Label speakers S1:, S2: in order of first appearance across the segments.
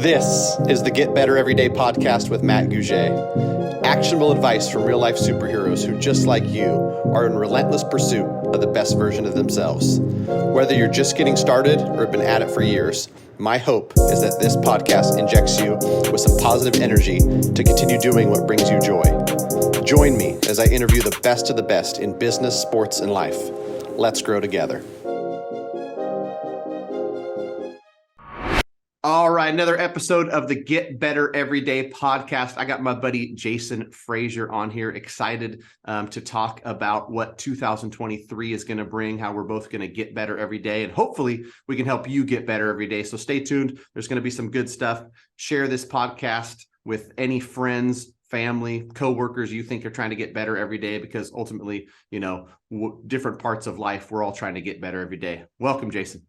S1: This is the Get Better Everyday podcast with Matt Gouget. Actionable advice from real-life superheroes who, just like you, are in relentless pursuit of the best version of themselves. Whether you're just getting started or have been at it for years, my hope is that this podcast injects you with some positive energy to continue doing what brings you joy. Join me as I interview the best of the best in business, sports, and life. Let's grow together. All right, another episode of the Get Better Everyday podcast. I got my buddy Jason Frazier on here, excited to talk about what 2023 is going to bring, how we're both going to get better every day, and hopefully we can help you get better every day. So stay tuned. There's going to be some good stuff. Share this podcast with any friends, family, coworkers you think are trying to get better every day, because ultimately, different parts of life, we're all trying to get better every day. Welcome, Jason.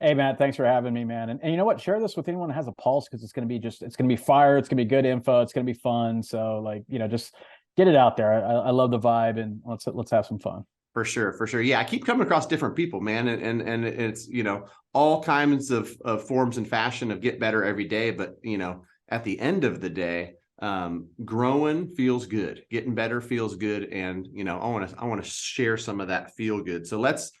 S2: Hey, Matt, thanks for having me, man. And you know what? Share this with anyone that has a pulse, because it's going to be fire. It's going to be good info. It's going to be fun. So just get it out there. I love the vibe, and let's have some fun.
S1: For sure. Yeah. I keep coming across different people, man. And it's, all kinds of forms and fashion of get better every day. But, at the end of the day, growing feels good. Getting better feels good. And, I want to share some of that feel good. So let's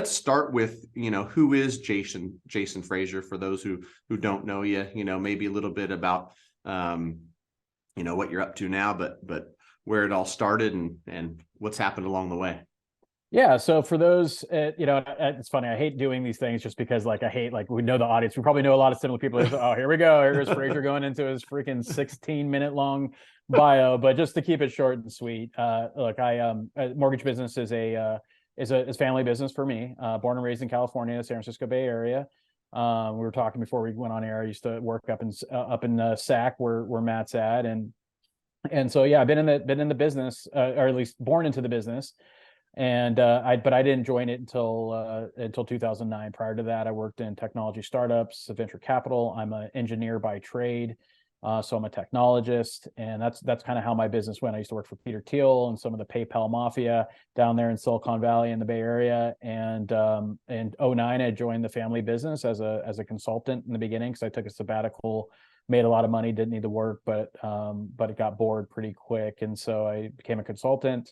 S1: start with, who is Jason Frazier, for those who don't know you, maybe a little bit about, what you're up to now, but where it all started and what's happened along the way.
S2: Yeah. So for those, it's funny. I hate doing these things just because we know the audience. We probably know a lot of similar people. Oh, here we go. Here's Frazier going into his freaking 16-minute long bio, but just to keep it short and sweet. Mortgage business is a family business for me. Born and raised in California, San Francisco Bay Area. We were talking before we went on air. I used to work up in SAC where Matt's at, and so yeah, I've been in the business, or at least born into the business, and but I didn't join it until 2009. Prior to that, I worked in technology startups, venture capital. I'm an engineer by trade. So I'm a technologist, and that's kind of how my business went. I used to work for Peter Thiel and some of the PayPal mafia down there in Silicon Valley in the Bay Area. And in 2009, I joined the family business as a consultant in the beginning, because I took a sabbatical, made a lot of money, didn't need to work, but it got bored pretty quick, and so I became a consultant.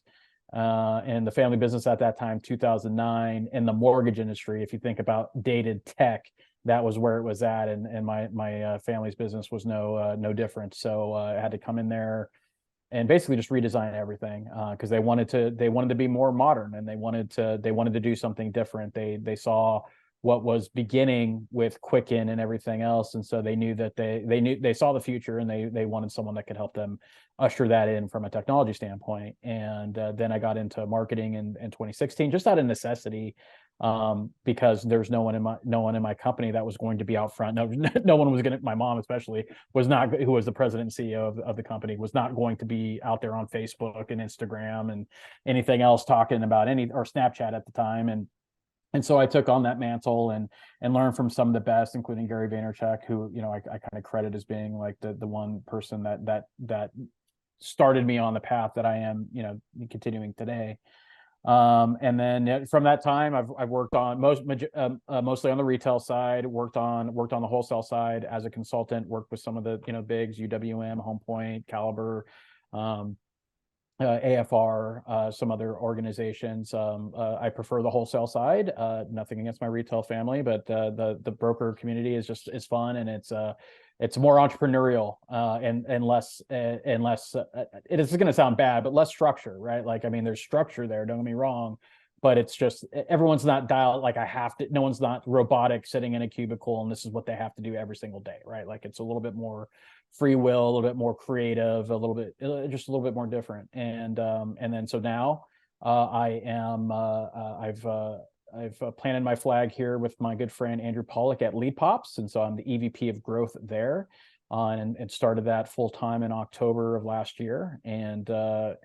S2: And the family business at that time, 2009, in the mortgage industry, if you think about dated tech, that was where it was at, and my family's business was no different. So I had to come in there and basically just redesign everything, because they wanted to be more modern, and they wanted to do something different. They saw what was beginning with Quicken and everything else, and so they knew that they saw the future, and they wanted someone that could help them usher that in from a technology standpoint. And then I got into marketing in 2016, just out of necessity. Because there's no one in my company that was going to be out front. No one was my mom especially who was the president and CEO of the company, was not going to be out there on Facebook and Instagram and anything else talking about or Snapchat at the time. And so I took on that mantle and learned from some of the best, including Gary Vaynerchuck, who, I kind of credit as being like the one person that started me on the path that I am, continuing today. And then from that time, I've worked on mostly on the retail side, worked on the wholesale side as a consultant, worked with some of the, bigs, UWM, HomePoint, Caliber, AFR, some other organizations. I prefer the wholesale side, nothing against my retail family, but the broker community is fun, and it's more entrepreneurial, and less it is going to sound bad, but less structure, right? There's structure there, don't get me wrong, but it's just everyone's not dialed no one's not robotic sitting in a cubicle and this is what they have to do every single day, right? It's a little bit more free will, a little bit more creative, just a little bit more different. And then so now I've planted my flag here with my good friend Andrew Pollock at Leadpops, and so I'm the EVP of Growth there, and started that full time in October of last year, and now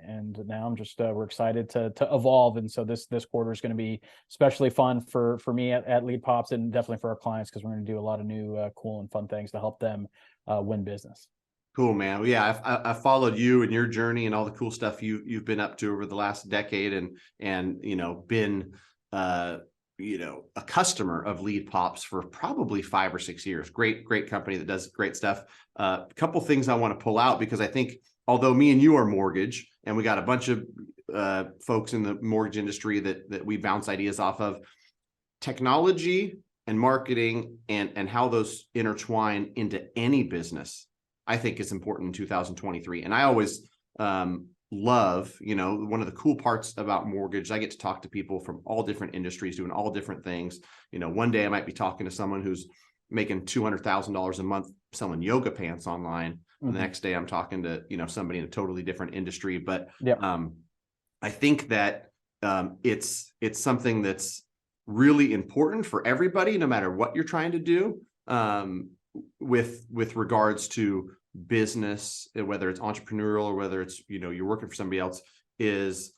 S2: I'm just we're excited to evolve, and so this quarter is going to be especially fun for me at Leadpops, and definitely for our clients, because we're going to do a lot of new cool and fun things to help them win business.
S1: Cool, man. Well, yeah, I followed you and your journey and all the cool stuff you've been up to over the last decade, and been a customer of leadpops for probably 5 or 6 years. Great company that does great stuff. A couple things I want to pull out, because I think although me and you are mortgage and we got a bunch of folks in the mortgage industry that we bounce ideas off of, technology and marketing and how those intertwine into any business, I think is important in 2023. And I always love, one of the cool parts about mortgage, I get to talk to people from all different industries doing all different things. One day I might be talking to someone who's making $200,000 a month selling yoga pants online. And the next day I'm talking to, somebody in a totally different industry. But I think that it's something that's really important for everybody, no matter what you're trying to do, with regards to business, whether it's entrepreneurial or whether it's, you're working for somebody else, is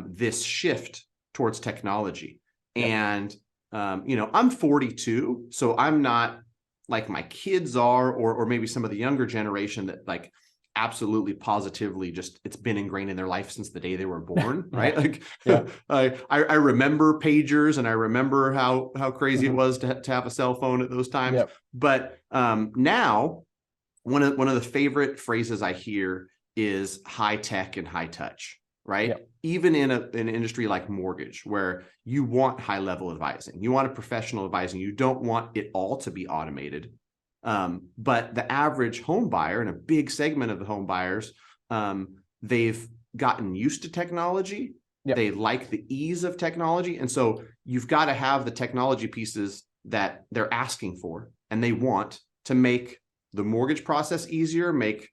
S1: this shift towards technology. And, I'm 42, so I'm not like my kids are, or maybe some of the younger generation that like absolutely positively just it's been ingrained in their life since the day they were born, right? Like I remember pagers, and I remember how crazy it was to have a cell phone at those times. But now one of the favorite phrases I hear is high tech and high touch, right? Even in an industry like mortgage, where you want high level advising, you want a professional advising, you don't want it all to be automated. But the average home buyer, and a big segment of the home buyers, they've gotten used to technology. They like the ease of technology. And so you've got to have the technology pieces that they're asking for and they want to make the mortgage process easier, make,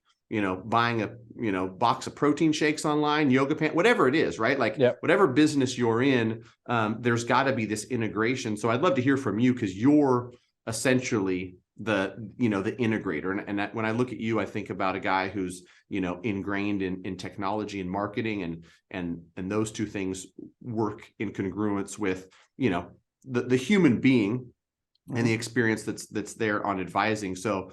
S1: buying a, box of protein shakes online, yoga pant, whatever it is, right? Like whatever business you're in, there's got to be this integration. So I'd love to hear from you, because you're essentially the integrator. And that, when I look at you, I think about a guy who's, ingrained in technology and marketing, and those two things work in congruence with, the human being and the experience that's there on advising. So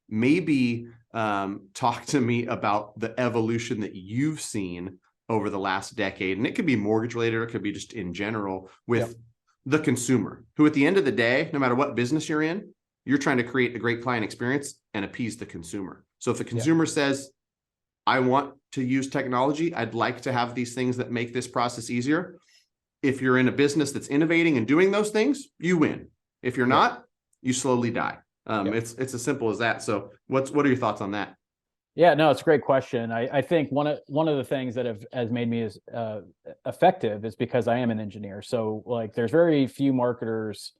S1: maybe talk to me about the evolution that you've seen over the last decade. And it could be mortgage related, or it could be just in general with the consumer, who at the end of the day, no matter what business you're in, you're trying to create a great client experience and appease the consumer. So if the consumer says, I want to use technology, I'd like to have these things that make this process easier. If you're in a business that's innovating and doing those things, you win. If you're not, you slowly die. It's as simple as that. So what are your thoughts on that?
S2: Yeah, no, it's a great question. I think one of the things that has made me as effective is because I am an engineer. So like, there's very few marketers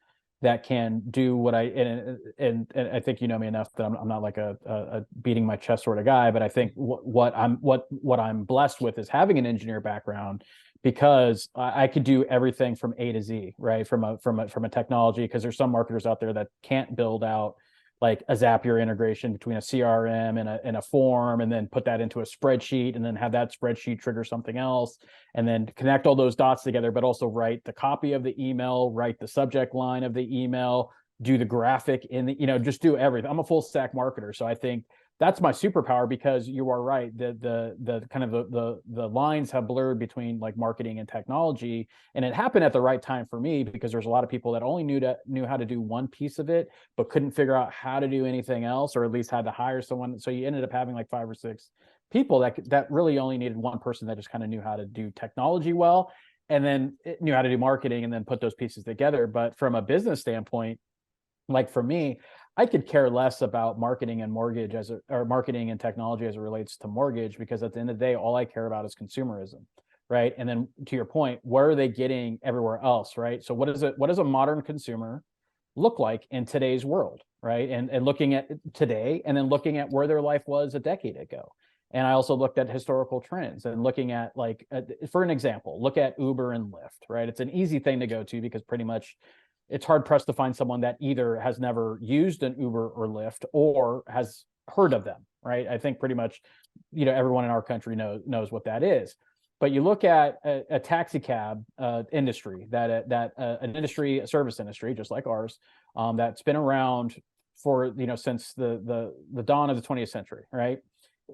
S2: that can do what and I think me enough that I'm not like a beating my chest sort of guy, but I think what I'm blessed with is having an engineer background, because I could do everything from A to Z, right? From a technology, because there's some marketers out there that can't build out like a Zapier integration between a CRM and a form, and then put that into a spreadsheet, and then have that spreadsheet trigger something else, and then connect all those dots together, but also write the copy of the email, write the subject line of the email, do the graphic in the, just do everything. I'm a full stack marketer. So I think that's my superpower, because you are right. The kind of the lines have blurred between like marketing and technology, and it happened at the right time for me, because there's a lot of people that only knew how to do one piece of it, but couldn't figure out how to do anything else, or at least had to hire someone. So you ended up having like 5 or 6 people that really only needed one person that just kind of knew how to do technology well, and then knew how to do marketing, and then put those pieces together. But from a business standpoint, like for me, I could care less about marketing and mortgage or marketing and technology as it relates to mortgage, because at the end of the day, all I care about is consumerism, right? And then to your point, what are they getting everywhere else, right? So what does a modern consumer look like in today's world, right? And looking at today, and then looking at where their life was a decade ago. And I also looked at historical trends, and looking at like, for an example, look at Uber and Lyft, right? It's an easy thing to go to, because pretty much it's hard pressed to find someone that either has never used an Uber or Lyft, or has heard of them, right? I think pretty much, everyone in our country knows what that is. But you look at a taxi cab industry, a service industry, just like ours, that's been around for, since the dawn of the 20th century, right?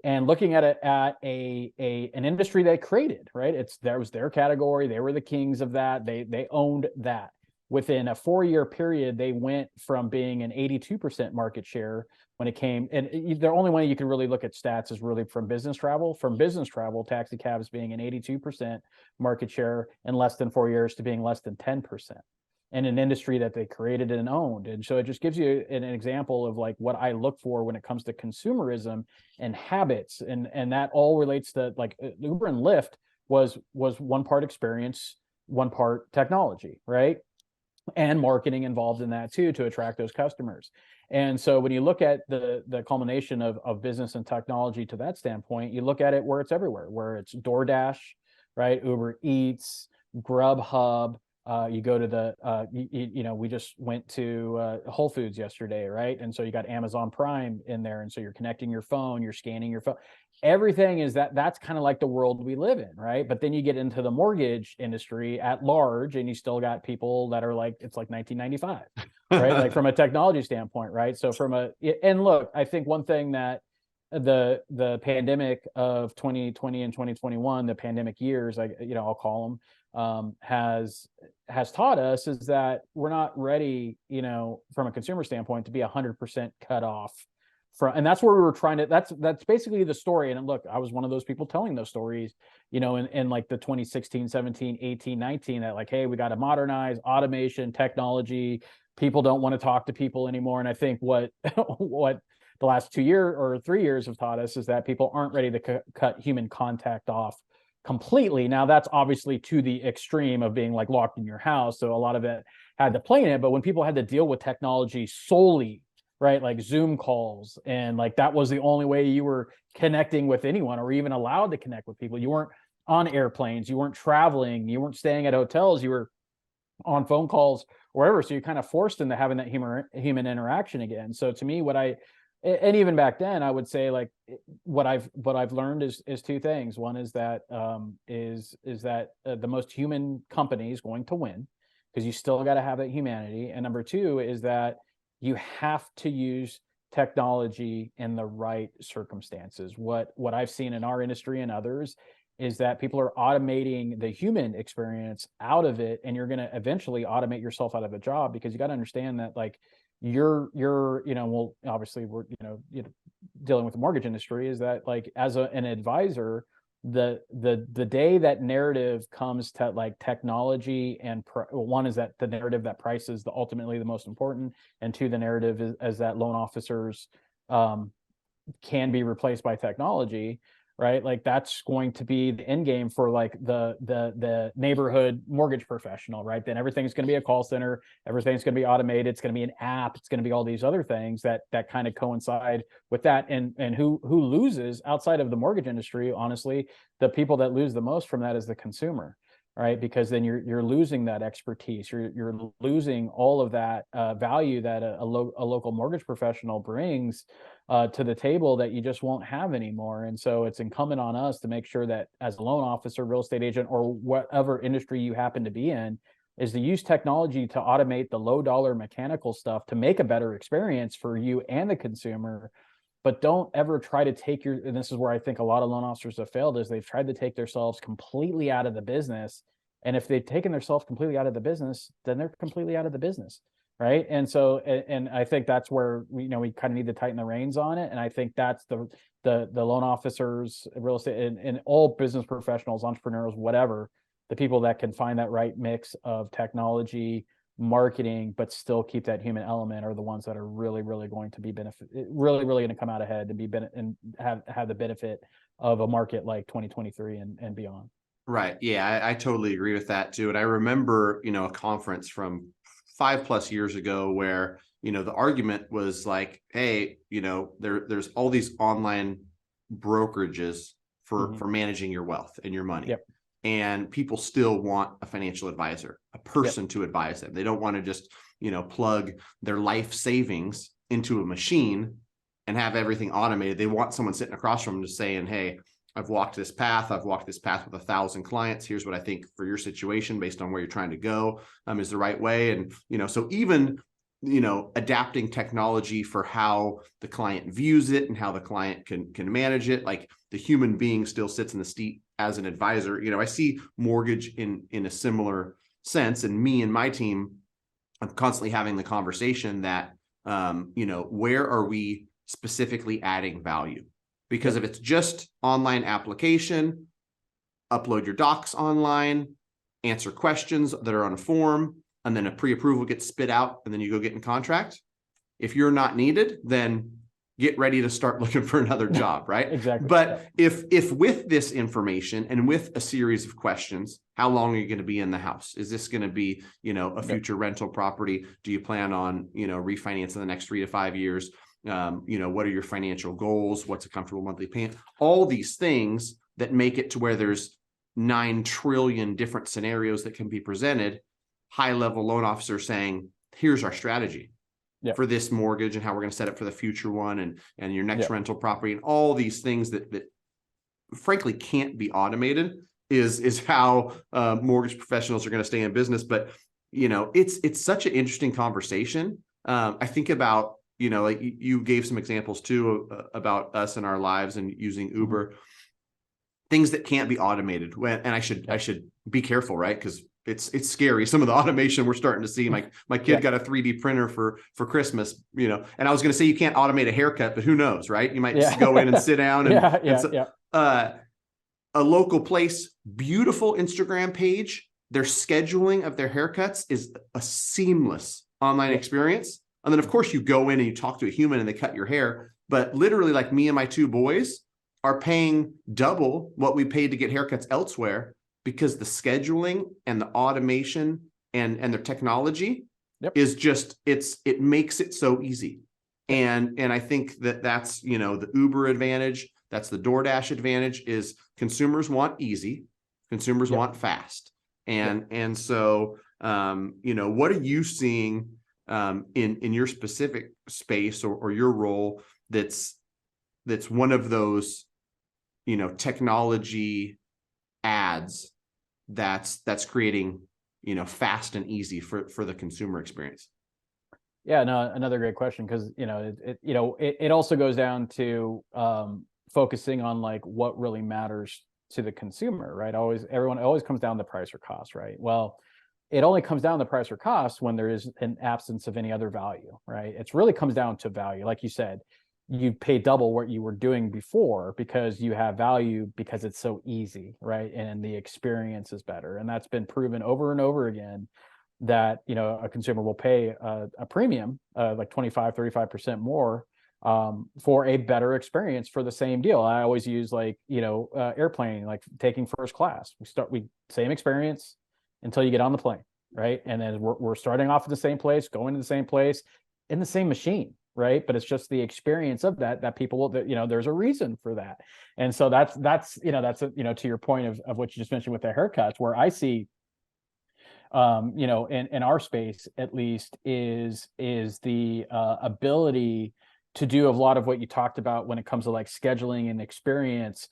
S2: and looking at it at an industry they created, right? That was their category. They were the kings of that. They owned that. Within a 4-year period, they went from being an 82% market share when it came, and the only way you can really look at stats is really from business travel. From business travel, taxi cabs being an 82% market share in less than 4 years to being less than 10% in an industry that they created and owned. And so it just gives you an example of like what I look for when it comes to consumerism and habits. And that all relates to like Uber and Lyft was one part experience, one part technology, right? And marketing involved in that too, to attract those customers. And so when you look at the culmination of business and technology to that standpoint, you look at it where it's everywhere, where it's DoorDash, right? Uber Eats, Grubhub. You go to the, we just went to Whole Foods yesterday, right? And so you got Amazon Prime in there. And so you're connecting your phone, you're scanning your phone. Everything is that's kind of like the world we live in, right? But then you get into the mortgage industry at large, and you still got people that are like, it's like 1995, right? Like from a technology standpoint, right? So and look, I think one thing that the pandemic of 2020 and 2021, the pandemic years, I'll call them, has taught us is that we're not ready, from a consumer standpoint, to be 100% cut off from, and that's where we were trying to, that's basically the story. And look, I was one of those people telling those stories, in like the 2016, 17, 18, 19, that like, hey, we got to modernize automation, technology. People don't want to talk to people anymore. And I think what the last 2 years or 3 years have taught us is that people aren't ready to cut human contact off completely. Now that's obviously to the extreme of being like locked in your house. So a lot of it had to play in it, but when people had to deal with technology solely, right? Like Zoom calls, and like that was the only way you were connecting with anyone or even allowed to connect with people. You weren't on airplanes, you weren't traveling, you weren't staying at hotels, you were on phone calls, wherever. So you're kind of forced into having that human interaction again. So to me, and even back then, I would say like what I've learned is two things. One is that the most human company is going to win, because you still got to have that humanity. And number two is that you have to use technology in the right circumstances. What I've seen in our industry and others is that people are automating the human experience out of it, and you're going to eventually automate yourself out of a job, because you got to understand that like you're well, obviously we're dealing with the mortgage industry, is that like as an advisor, the day that narrative comes to like technology and one is that the narrative that price is ultimately the most important, and two, the narrative is that loan officers can be replaced by technology, right? Like that's going to be the end game for like the neighborhood mortgage professional, right? Then everything's going to be a call center, everything's going to be automated, it's going to be an app, it's going to be all these other things that kind of coincide with that. And who loses outside of the mortgage industry, honestly, the people that lose the most from that is the consumer, right? Because then you're losing that expertise, you're losing all of that value that a local mortgage professional brings to the table that you just won't have anymore. And so it's incumbent on us to make sure that as a loan officer, real estate agent, or whatever industry you happen to be in, is to use technology to automate the low dollar mechanical stuff to make a better experience for you and the consumer. But don't ever try to take and this is where I think a lot of loan officers have failed, is they've tried to take themselves completely out of the business. And if they've taken themselves completely out of the business, then they're completely out of the business. Right. And so, and I think that's where we kind of need to tighten the reins on it. And I think that's the loan officers, real estate, and all business professionals, entrepreneurs, whatever, the people that can find that right mix of technology, marketing, but still keep that human element, are the ones that are really, really going to be really going to come out ahead and have the benefit of a market like 2023 and beyond.
S1: Right. Yeah, I totally agree with that too. And I remember, a conference from 5+ years ago where, the argument was like, hey, there's all these online brokerages for managing your wealth and your money.
S2: Yep.
S1: And people still want a financial advisor, a person to advise them. They don't want to just, plug their life savings into a machine and have everything automated. They want someone sitting across from them just saying, hey, I've walked this path with 1,000 clients. Here's what I think for your situation, based on where you're trying to go, is the right way. And, so even, adapting technology for how the client views it and how the client can manage it. Like the human being still sits in the seat as an advisor. I see mortgage in a similar sense, and me and my team, I'm constantly having the conversation that, where are we specifically adding value? Because if it's just online application, upload your docs online, answer questions that are on a form, and then a pre-approval gets spit out, and then you go get in contract. If you're not needed, then get ready to start looking for another job, right?
S2: Exactly.
S1: But if with this information and with a series of questions, how long are you going to be in the house? Is this going to be, a future rental property? Do you plan on, refinancing in the next 3 to 5 years? What are your financial goals? What's a comfortable monthly payment? All these things that make it to where there's 9 trillion different scenarios that can be presented. High-level loan officer saying, here's our strategy for this mortgage and how we're going to set it for the future one and your next rental property, and all these things that frankly can't be automated is how mortgage professionals are going to stay in business. But it's such an interesting conversation. I think about, like you gave some examples too about us and our lives and using Uber, things that can't be automated. And I should be careful, right? Because it's scary. Some of the automation we're starting to see. My kid got a 3D printer for Christmas, and I was going to say you can't automate a haircut, but who knows, right? You might just go in and sit down and a local place, beautiful Instagram page. Their scheduling of their haircuts is a seamless online experience. And then of course you go in and you talk to a human and they cut your hair, but literally like me and my 2 boys are paying double what we paid to get haircuts elsewhere, because the scheduling and the automation and their technology is just, it makes it so easy. And I think that's, the Uber advantage, that's the DoorDash advantage, is consumers want easy, consumers want fast. And so, what are you seeing in your specific space or your role that's one of those, technology ads that's creating, fast and easy for the consumer experience?
S2: Yeah, no, another great question, because it also goes down to focusing on like what really matters to the consumer, right? Everyone always comes down to price or cost, right? Well, it only comes down to price or cost when there is an absence of any other value, right? It really comes down to value. Like you said, you pay double what you were doing before because you have value, because it's so easy, right? And the experience is better. And that's been proven over and over again, that, a consumer will pay a premium, like 25-35% more for a better experience for the same deal. I always use airplane, like taking first class. We same experience until you get on the plane, right? And then we're starting off at the same place, going to the same place in the same machine, right? But it's just the experience of that people will, there's a reason for that. And so that's to your point of what you just mentioned with the haircuts, where I see, in our space at least, is the ability to do a lot of what you talked about when it comes to like scheduling and experience,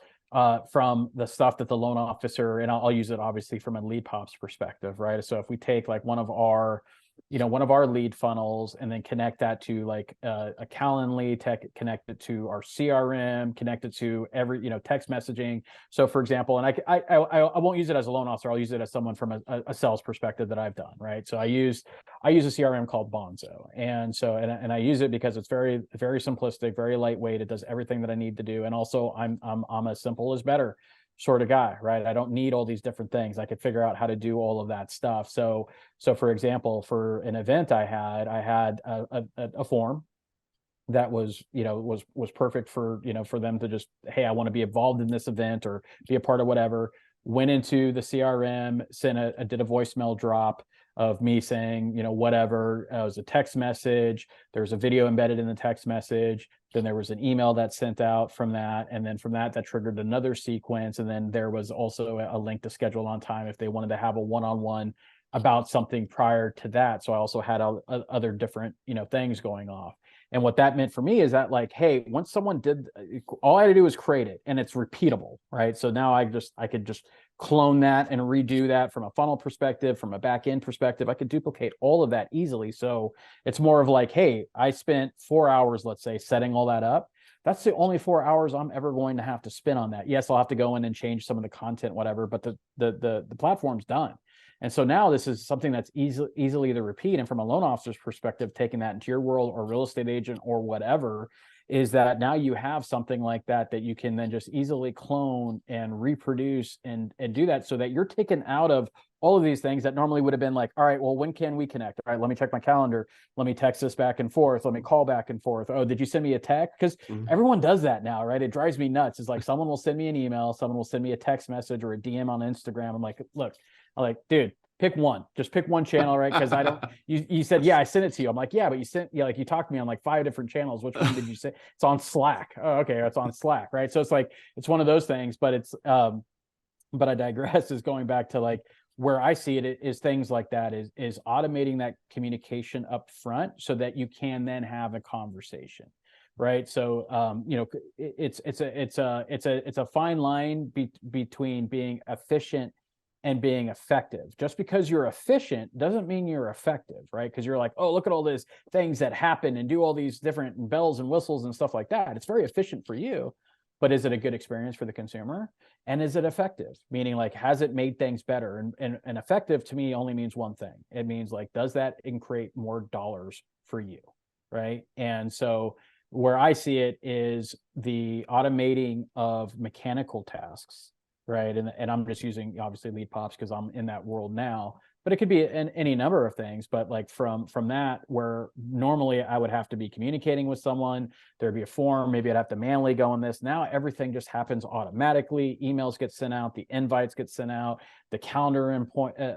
S2: from the stuff that the loan officer, and I'll use it obviously from a leadpops perspective, right? So if we take like one of our lead funnels and then connect that to like a Calendly, connect it to our CRM, connect it to every, text messaging. So for example, and I won't use it as a loan officer, I'll use it as someone from a sales perspective that I've done, right? So I use a CRM called Bonzo. And so, and I use it because it's very, very simplistic, very lightweight. It does everything that I need to do. And also I'm a simple is better sort of guy, right? I don't need all these different things. I could figure out how to do all of that stuff. So for example, for an event I had a form that was perfect for, for them to just, hey, I want to be involved in this event or be a part of whatever. Went into the CRM, did a voicemail drop of me saying, whatever. It was a text message. There's a video embedded in the text message. Then there was an email that sent out from that. And then from that triggered another sequence. And then there was also a link to schedule on time if they wanted to have a one-on-one about something prior to that. So I also had other different, things going off. And what that meant for me is that, like, hey, once someone did, all I had to do was create it and it's repeatable, right? So now I could just clone that and redo that from a funnel perspective, from a back end perspective. I could duplicate all of that easily. So it's more of like, hey, I spent 4 hours, let's say, setting all that up. That's the only 4 hours I'm ever going to have to spend on that. Yes, I'll have to go in and change some of the content, whatever, but the platform's done. And so now this is something that's easily to repeat. And from a loan officer's perspective, taking that into your world, or real estate agent or whatever, is that now you have something like that you can then just easily clone and reproduce and do that, so that you're taken out of all of these things that normally would have been like, all right, well, when can we connect? All right, let me check my calendar. Let me text this back and forth. Let me call back and forth. Oh, did you send me a text? Because everyone does that now, right? It drives me nuts. It's like someone will send me an email, someone will send me a text message or a DM on Instagram. I'm like, look, dude, pick one. Just pick one channel, right? Because I don't. You said, yeah, I sent it to you. I'm like, yeah, but you sent, yeah, like you talked to me on like 5 different channels. Which one did you say? It's on Slack. Oh, okay, it's on Slack, right? So it's like it's one of those things. But it's but I digress. Is going back to like where I see it is things like that is automating that communication up front, so that you can then have a conversation. Right. So, you know, it's a fine line between being efficient and being effective. Just because you're efficient doesn't mean you're effective, right? Because you're like, oh, look at all these things that happen and do all these different bells and whistles and stuff like that. It's very efficient for you, but is it a good experience for the consumer? And is it effective? Meaning, like, has it made things better? And effective to me only means one thing. It means like, does that create more dollars for you, right? And so where I see it is the automating of mechanical tasks, right? And I'm just using obviously leadpops because I'm in that world now, but it could be any number of things. But like from that, where normally I would have to be communicating with someone, there'd be a form, maybe I'd have to manually go on this. Now everything just happens automatically. Emails get sent out, the invites get sent out, the calendar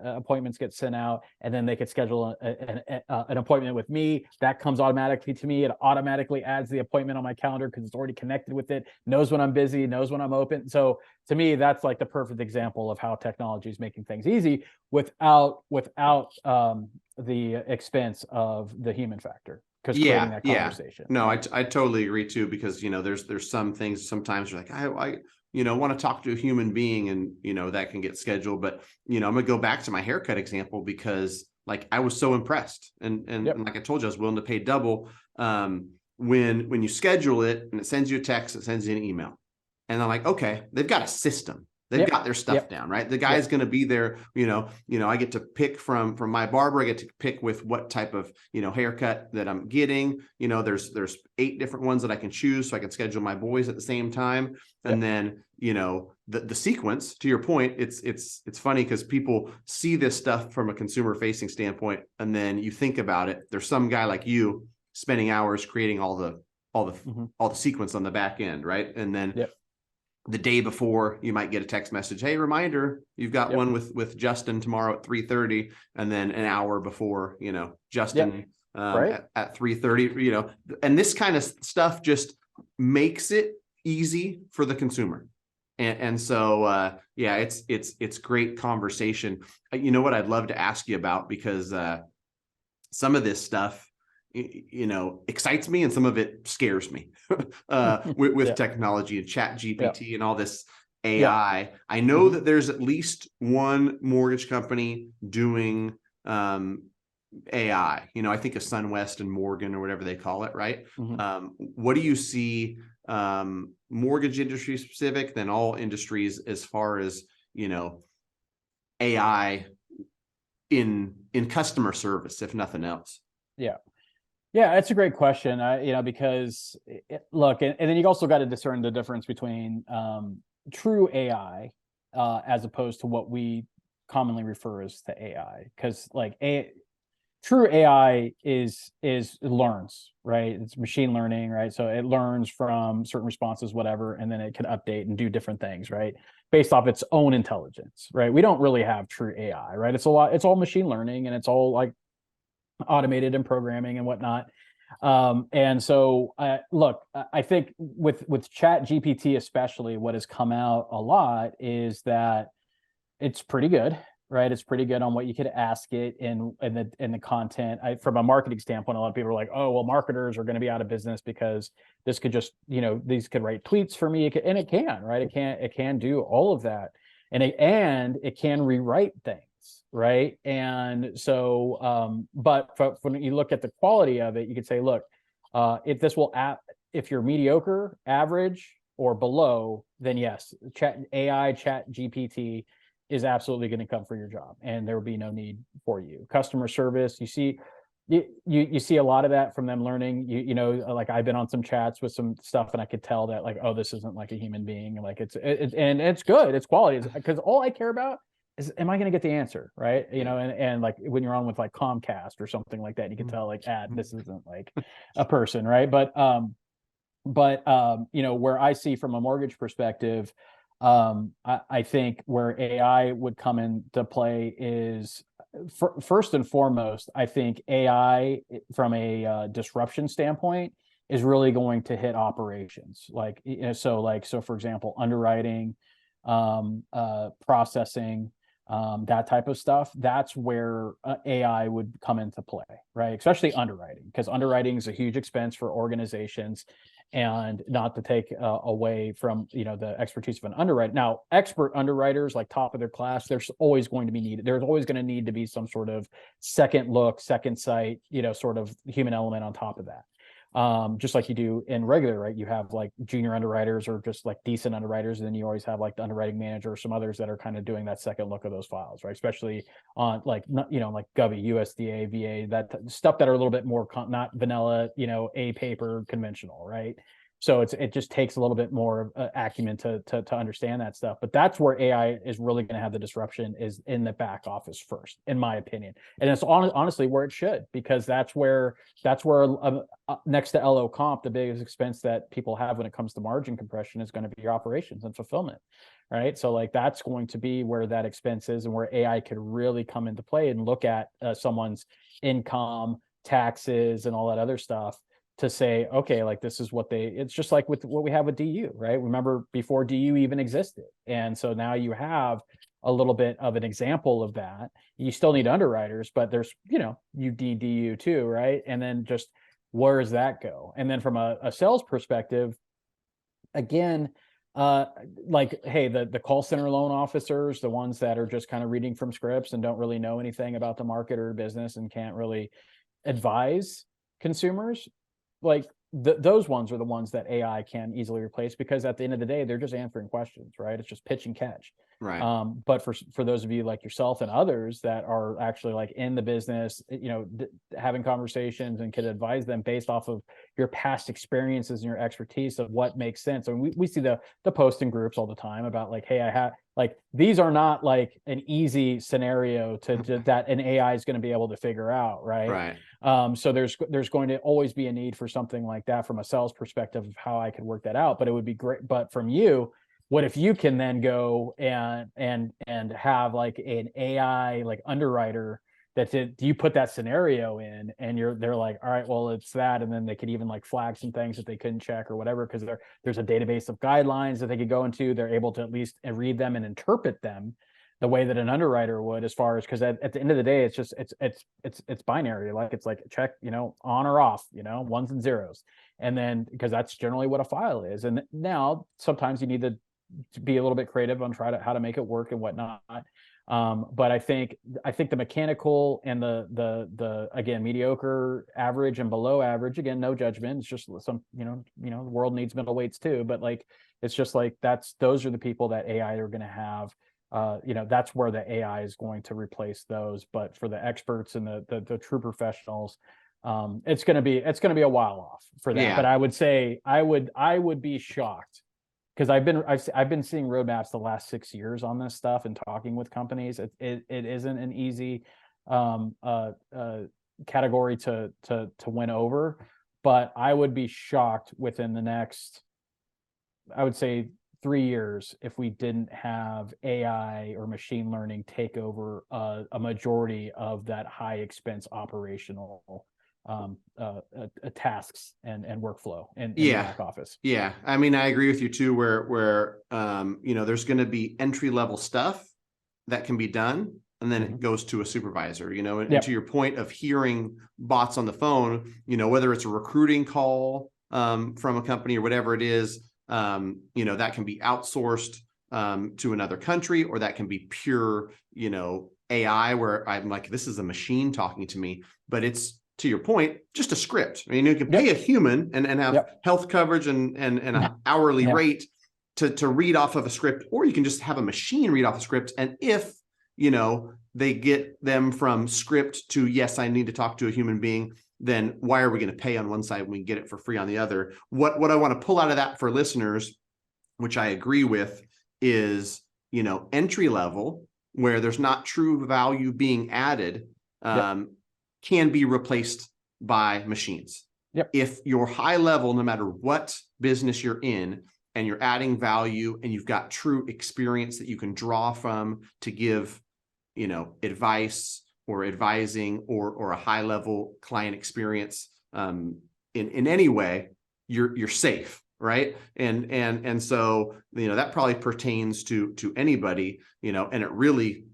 S2: appointments get sent out, and then they could schedule an appointment with me. That comes automatically to me. It automatically adds the appointment on my calendar because it's already connected with it, knows when I'm busy, knows when I'm open. So to me, that's like the perfect example of how technology is making things easy without the expense of the human factor. Because creating that conversation.
S1: No, I totally agree too, because you know there's some things sometimes you're like I you know want to talk to a human being, and you know that can get scheduled. But you know I'm gonna go back to my haircut example, because like I was so impressed, and like I told you, I was willing to pay double when you schedule it and it sends you a text, it sends you an email, and I'm like, okay, they've got a system. They've got their stuff down, right? The guy's going to be there, you know, I get to pick from my barber. I get to pick with what type of, you know, haircut that I'm getting. You know, there's 8 different ones that I can choose, so I can schedule my boys at the same time. And then, you know, the sequence, to your point, it's funny because people see this stuff from a consumer facing standpoint, and then you think about it. There's some guy like you spending hours creating all the sequence on the back end, right? And then the day before, you might get a text message, hey, reminder, you've got one with Justin tomorrow at 3:30, and then an hour before, you know, Justin at 3:30, you know, and this kind of stuff just makes it easy for the consumer. And so, yeah, it's great conversation. You know what I'd love to ask you about, because some of this stuff, you know, excites me and some of it scares me with technology and chat GPT and all this AI. I know that there's at least one mortgage company doing AI. You know, I think of SunWest and Morgan, or whatever they call it, right? What do you see mortgage industry specific, then all industries, as far as, you know, AI in customer service, if nothing else?
S2: Yeah, that's a great question. You know, because look, and then you also got to discern the difference between true AI as opposed to what we commonly refer as to AI. Because like true AI is it learns, right? It's machine learning, right? So it learns from certain responses, whatever, and then it can update and do different things, right? Based off its own intelligence, right? We don't really have true AI, right? It's all machine learning, and it's all like automated and programming and whatnot. And so look, I think with chat GPT especially, what has come out a lot is that it's pretty good, right? It's pretty good on what you could ask it in the content. From a marketing standpoint, a lot of people are like, oh, well, marketers are going to be out of business because this could just, you know, these could write tweets for me. And it can, right? It can do all of that. and it can rewrite things, right? And so, but when you look at the quality of it, you could say, look, if you're mediocre, average, or below, then yes, chat GPT is absolutely going to come for your job, and there will be no need for you. Customer service, you see a lot of that from them learning. Like I've been on some chats with some stuff, and I could tell that like, oh, this isn't like a human being. Like and it's good, it's quality, because all I care about is, am I going to get the answer right? And like when you're on with like Comcast or something like that, you can tell like, this isn't like a person, right? But where I see from a mortgage perspective, I think where AI would come into play is, first and foremost, I think AI from a disruption standpoint is really going to hit operations. So for example, underwriting, processing, that type of stuff. That's where AI would come into play, right? Especially underwriting, because underwriting is a huge expense for organizations. And not to take away from the expertise of an underwriter. Now, expert underwriters, like top of their class, there's always going to be needed. There's always going to need to be some sort of second look, second sight, sort of human element on top of that. Just like you do in regular, right? You have like junior underwriters or just like decent underwriters, and then you always have like the underwriting manager or some others that are kind of doing that second look of those files, right? Especially on like like GBE, USDA, VA, that stuff that are a little bit more not vanilla, a paper conventional, right? So it just takes a little bit more acumen to understand that stuff. But that's where AI is really going to have the disruption, is in the back office first, in my opinion. And it's honestly where it should, because that's where next to LO comp, the biggest expense that people have when it comes to margin compression is going to be your operations and fulfillment, right? So like that's going to be where that expense is, and where AI could really come into play and look at someone's income, taxes, and all that other stuff, to say, okay, like this is what it's just like with what we have with DU, right? Remember before DU even existed. And so now you have a little bit of an example of that. You still need underwriters, but there's, you need DU too, right? And then just where does that go? And then from a sales perspective, again, like, hey, the call center loan officers, the ones that are just kind of reading from scripts and don't really know anything about the market or business and can't really advise consumers, like those ones are the ones that AI can easily replace, because at the end of the day, they're just answering questions, right? It's just pitch and catch.
S1: Right.
S2: But for those of you like yourself and others that are actually like in the business, having conversations and can advise them based off of your past experiences and your expertise of what makes sense. And we see the post in groups all the time about like, hey, I have like, these are not like an easy scenario that an AI is going to be able to figure out, right? So there's going to always be a need for something like that from a sales perspective of how I could work that out. But it would be great. But from you, what if you can then go and have like an AI like underwriter you put that scenario in, and they're like, all right, well, it's that, and then they could even like flag some things that they couldn't check or whatever, because there's a database of guidelines that they could go into. They're able to at least read them and interpret them the way that an underwriter would, as far as, because at the end of the day, it's just it's binary. Like it's like check, on or off, ones and zeros, and then because that's generally what a file is. And now sometimes you need to be a little bit creative on how to make it work and whatnot. But I think the mechanical and the again, mediocre, average, and below average, again, no judgment. It's just some, the world needs middleweights too. But like, it's just like those are the people that AI are going to have. That's where the AI is going to replace those. But for the experts and the true professionals, it's going to be a while off for that. Yeah. But I would say I would be shocked, because I've been seeing roadmaps the last 6 years on this stuff and talking with companies. It isn't an easy category to win over, but I would be shocked within the next, I would say, 3 years if we didn't have AI or machine learning take over a majority of that high expense operational tasks and workflow in the back office.
S1: Yeah. I mean, I agree with you too, where there's going to be entry level stuff that can be done, and then it goes to a supervisor, and to your point of hearing bots on the phone, whether it's a recruiting call from a company or whatever it is, that can be outsourced to another country, or that can be pure, AI, where I'm like, this is a machine talking to me, but it's, to your point, just a script. I mean, you can pay a human and have health coverage and an hourly rate to read off of a script, or you can just have a machine read off a script. And if, they get them from script to, yes, I need to talk to a human being, then why are we going to pay on one side when we get it for free on the other? What I want to pull out of that for listeners, which I agree with, is, entry level, where there's not true value being added, can be replaced by machines. If you're high level, no matter what business you're in, and you're adding value and you've got true experience that you can draw from to give, advice or advising or a high level client experience, in any way, you're safe. Right. And so, that probably pertains to anybody, and it really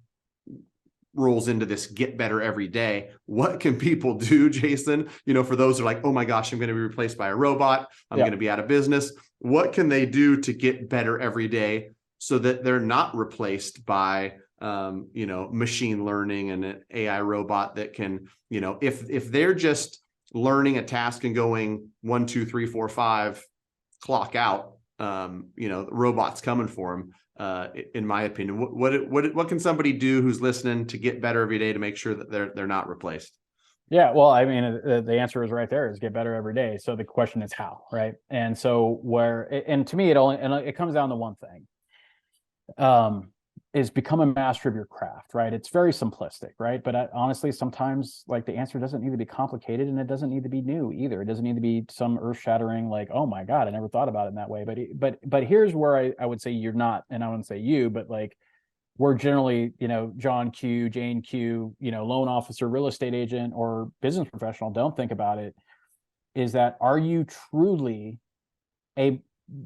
S1: rolls into this get better every day. What can people do, Jason? For those who are like, oh my gosh, I'm going to be replaced by a robot, I'm going to be out of business. What can they do to get better every day so that they're not replaced by, machine learning and an AI robot that can, if they're just learning a task and going 1, 2, 3, 4, 5, clock out, the robot's coming for them. In my opinion, what can somebody do who's listening to get better every day to make sure that they're not replaced?
S2: Yeah, well, I mean, the answer is right there, is get better every day. So the question is how, right? And so and to me, it comes down to one thing, is become a master of your craft, right? It's very simplistic, right? But honestly, sometimes like the answer doesn't need to be complicated, and it doesn't need to be new either. It doesn't need to be some earth-shattering, like, oh my God, I never thought about it in that way. But here's where I would say you're not, and I wouldn't say you, but like, we're generally, John Q, Jane Q, loan officer, real estate agent, or business professional, don't think about it, is that, are you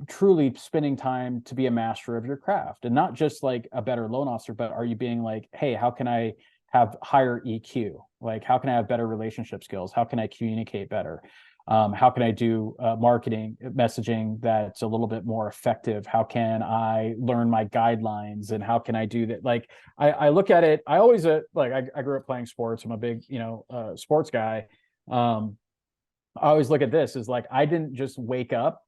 S2: truly spending time to be a master of your craft, and not just like a better loan officer, but are you being like, hey, how can I have higher EQ? Like, how can I have better relationship skills? How can I communicate better? How can I do marketing messaging that's a little bit more effective? How can I learn my guidelines, and how can I do that? Like, I look at it, I always I grew up playing sports. I'm a big, sports guy. I always look at this as like, I didn't just wake up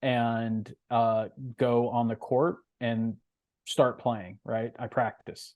S2: and go on the court and start playing, right? I practice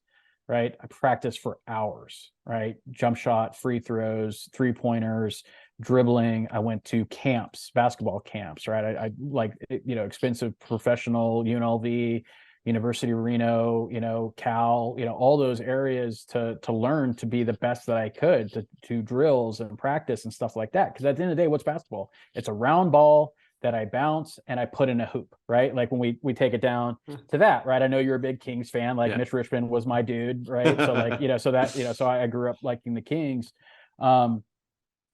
S2: for hours, right? Jump shot, free throws, 3-pointers, dribbling. I went to camps, basketball camps, right? I like, expensive professional, UNLV, University of Reno, Cal, all those areas to learn to be the best that I could, to drills and practice and stuff like that. Because at the end of the day, what's basketball? It's a round ball that I bounce and I put in a hoop, right? Like when we take it down to that, right? I know you're a big Kings fan, like Mitch Richmond was my dude, right? So like, so I grew up liking the Kings.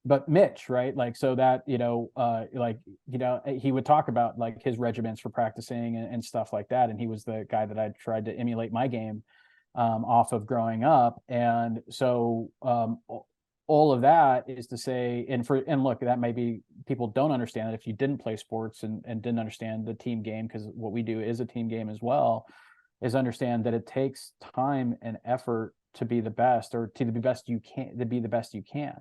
S2: But Mitch, right? Like, so that, he would talk about like his regiments for practicing and stuff like that. And he was the guy that I tried to emulate my game off of growing up. And so, all of that is to say, and look, that may be, people don't understand that if you didn't play sports and didn't understand the team game, because what we do is a team game as well, is understand that it takes time and effort to be the best, or to be the best you can.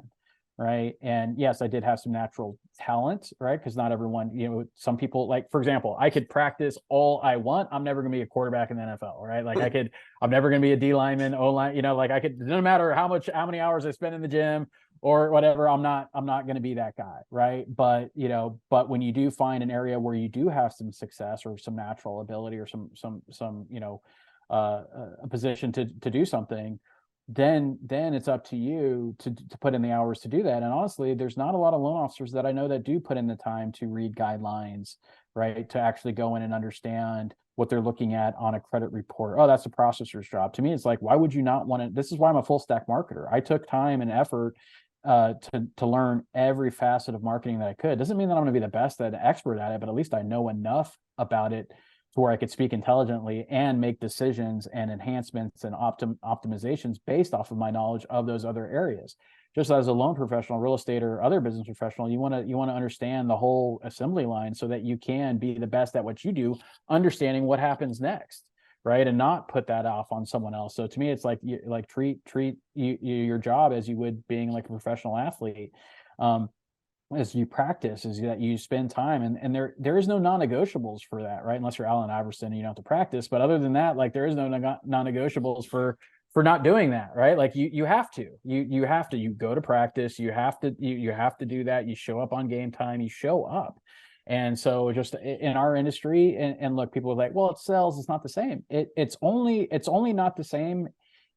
S2: Right. And yes, I did have some natural talent, right? Because not everyone, some people, like, for example, I could practice all I want. I'm never going to be a quarterback in the NFL, right? Like I'm never going to be a D lineman, O line, like I could, no matter how many hours I spend in the gym or whatever, I'm not going to be that guy. Right. But when you do find an area where you do have some success or some natural ability or some a position to do something, then it's up to you to put in the hours to do that. And honestly, there's not a lot of loan officers that I know that do put in the time to read guidelines, right? To actually go in and understand what they're looking at on a credit report. Oh, that's a processor's job. To me, it's like, why would you not want to? This is why I'm a full stack marketer. I took time and effort to learn every facet of marketing that I could. Doesn't mean that I'm going to be the best expert at it, but at least I know enough about it to where I could speak intelligently and make decisions and enhancements and optimizations based off of my knowledge of those other areas. Just as a loan professional, real estate, or other business professional, you want to understand the whole assembly line so that you can be the best at what you do, understanding what happens next. right? And not put that off on someone else. So to me, it's like, treat your job as you would being like a professional athlete. As you practice, is that you spend time, and there is no non-negotiables for that, right? Unless you're Allen Iverson and you don't have to practice. But other than that, like, there is no non-negotiables for not doing that, right? Like, you have to, you go to practice, you have to do that. You show up on game time, you show up. And so just in our industry, and look, people are like, well, it sells, it's not the same. It's only not the same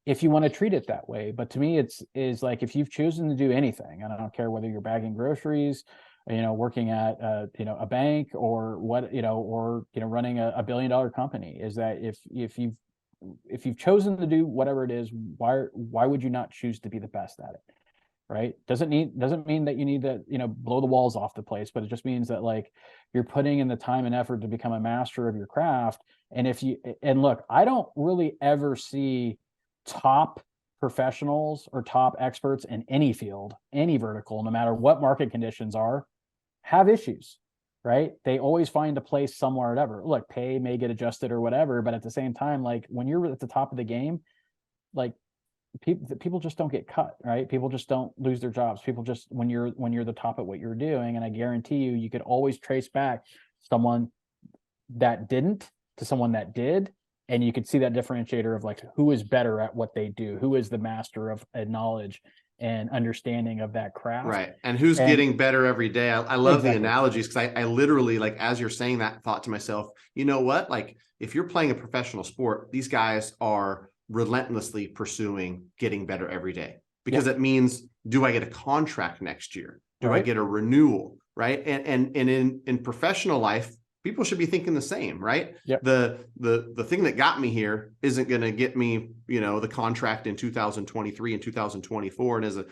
S2: if you want to treat it that way. But to me, is like, if you've chosen to do anything, and I don't care whether you're bagging groceries, working at a bank, or what, or running a $1 billion company, is that if you've chosen to do whatever it is, why would you not choose to be the best at it? Right? Doesn't mean that you need to blow the walls off the place, but it just means that, like, you're putting in the time and effort to become a master of your craft. And look, I don't really ever see top professionals or top experts in any field, any vertical, no matter what market conditions are, have issues, right? They always find a place somewhere, whatever. Look, pay may get adjusted or whatever, but at the same time, like, when you're at the top of the game, like, people just don't get cut, right? People just don't lose their jobs. People just, when you're the top at what you're doing, and I guarantee you could always trace back someone that didn't to someone that did, and you could see that differentiator of, like, who is better at what they do, who is the master of knowledge and understanding of that craft,
S1: right? And who's getting better every day. I love the analogies, because I literally, like, as you're saying that, thought to myself, you know what, like, if you're playing a professional sport, these guys are relentlessly pursuing getting better every day, because it means, do I get a contract next year? Do I get a renewal? Right? And in professional life, people should be thinking the same, right?
S2: Yep.
S1: The thing that got me here isn't going to get me, the contract in 2023 and 2024. And as a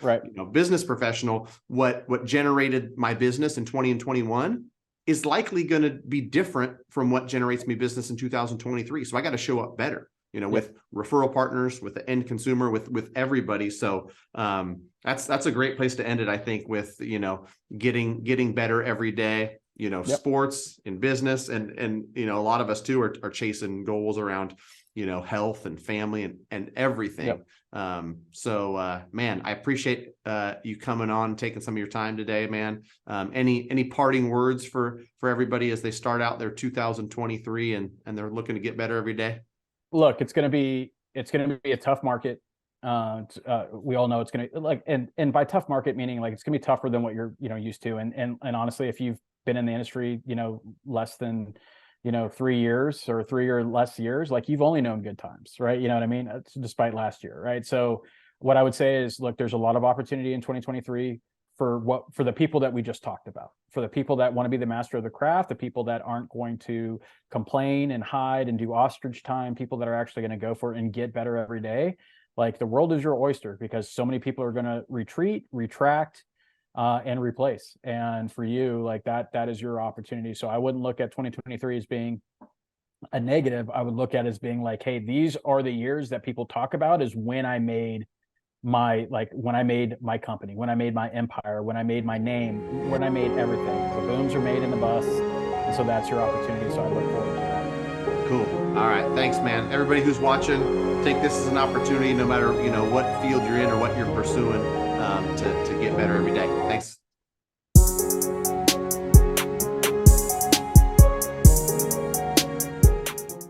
S1: business professional, what generated my business in 20 and 21 is likely going to be different from what generates me business in 2023. So I got to show up better, with referral partners, with the end consumer, with everybody. So that's a great place to end it, I think, with, getting better every day, sports and business, and a lot of us too are chasing goals around, health and family and everything. Man, I appreciate you coming on, taking some of your time today, man. Any parting words for everybody as they start out their 2023 and they're looking to get better every day?
S2: Look, it's going to be a tough market. We all know it's going to, like, and by tough market, meaning, like, it's going to be tougher than what you're, used to. And honestly, if you've been in the industry, less than, 3 years or 3 or less years, like, you've only known good times, right? You know what I mean? Despite last year, right? So what I would say is, look, there's a lot of opportunity in 2023 for the people that we just talked about, for the people that want to be the master of the craft, the people that aren't going to complain and hide and do ostrich time, people that are actually going to go for it and get better every day. Like, the world is your oyster, because so many people are going to retreat, retract, and replace. And for you, like, that is your opportunity. So I wouldn't look at 2023 as being a negative. I would look at it as being like, hey, these are the years that people talk about, is when I made my company, when I made my empire, when I made my name, when I made everything. The booms are made in the bust. And so that's your opportunity. So I look forward to that.
S1: Cool. All right. Thanks, man. Everybody who's watching, take this as an opportunity, no matter, what field you're in or what you're pursuing, to get better every day. Thanks.